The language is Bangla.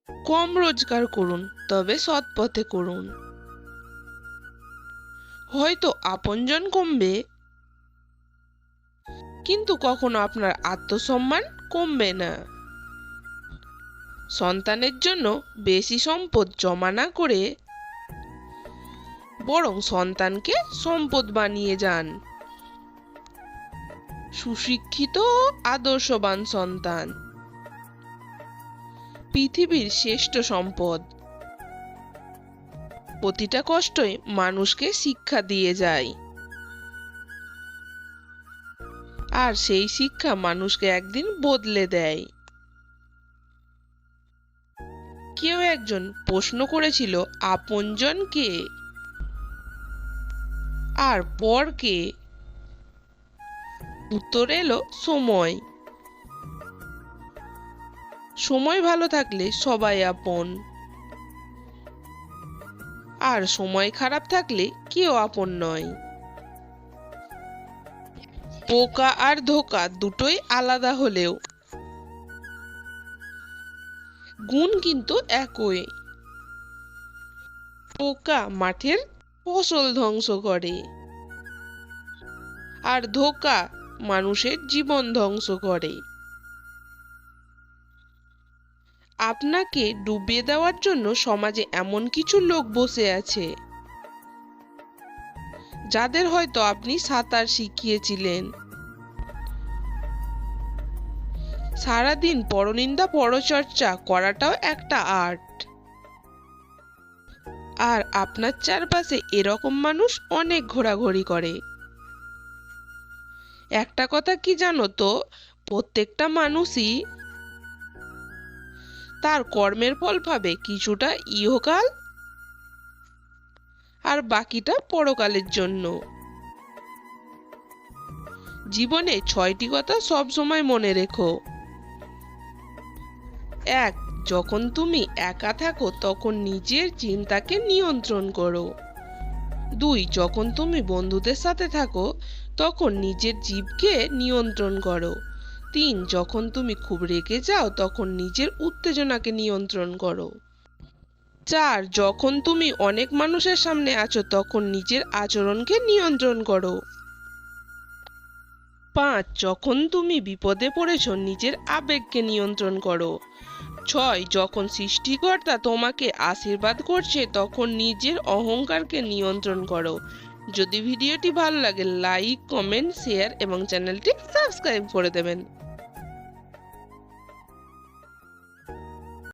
কম রোজগার করুন, তবে সৎ পথে করুন। হয়তো আপনজন কমবে, কিন্তু কখনো আপনার আত্মসম্মান কমবে না। সন্তানের জন্য বেশি সম্পদ জমা না করে বরং সন্তানকে সম্পদ বানিয়ে যান। সুশিক্ষিত ও আদর্শবান সন্তান পৃথিবীর শ্রেষ্ঠ সম্পদ। প্রতিটা কষ্টই মানুষকে শিক্ষা দিয়ে যায়, আর সেই শিক্ষা মানুষকে একদিন বদলে দেয়। কেউ একজন প্রশ্ন করেছিল, আপনজন কে আর পর কে? উত্তর এলো সময়। সময় ভালো থাকলে সবাই আপন, আর সময় খারাপ থাকলে কেউ আপন নয়। পোকা আর ধোঁকা দুটোই আলাদা হলেও গুণ কিন্তু একই। পোকা মাঠের ফসল ধ্বংস করে, আর ধোঁকা মানুষের জীবন ধ্বংস করে। আপনাকে ডুবিয়ে দেওয়ার জন্য সমাজে এমন কিছু লোক বসে আছে, যাদের হয়তো আপনি সাঁতার শিখিয়েছিলেন। সারাদিন পরনিন্দা পরচর্চা করাটাও একটা আর্ট। আর আপনার চারপাশে এরকম মানুষ অনেক ঘোরাঘুরি করে। একটা কথা কি জানো তো, প্রত্যেকটা মানুষই তার কর্মের ফল পাবে, কিছুটা ইহকাল আর বাকিটা পরকালের জন্য। জীবনে 6টি কথা সব সময় মনে রেখো। 1. যখন তুমি একা থাকো তখন নিজের চিন্তাকে নিয়ন্ত্রণ করো। 2. যখন তুমি বন্ধুদের সাথে থাকো তখন নিজের জিভকে নিয়ন্ত্রণ করো। 3. যখন তুমি খুব রেগে যাও তখন নিজের উত্তেজনাকে নিয়ন্ত্রণ করো। 4. যখন তুমি অনেক মানুষের সামনে আছো তখন নিজের আচরণকে নিয়ন্ত্রণ করো। 5. যখন তুমি বিপদে পড়েছো নিজের আবেগকে নিয়ন্ত্রণ করো। 6. যখন সৃষ্টিকর্তা তোমাকে আশীর্বাদ করছে তখন নিজের অহংকারকে নিয়ন্ত্রণ করো। যদি ভিডিওটি ভালো লাগে লাইক, কমেন্ট, শেয়ার এবং চ্যানেলটি সাবস্ক্রাইব করে দেবেন।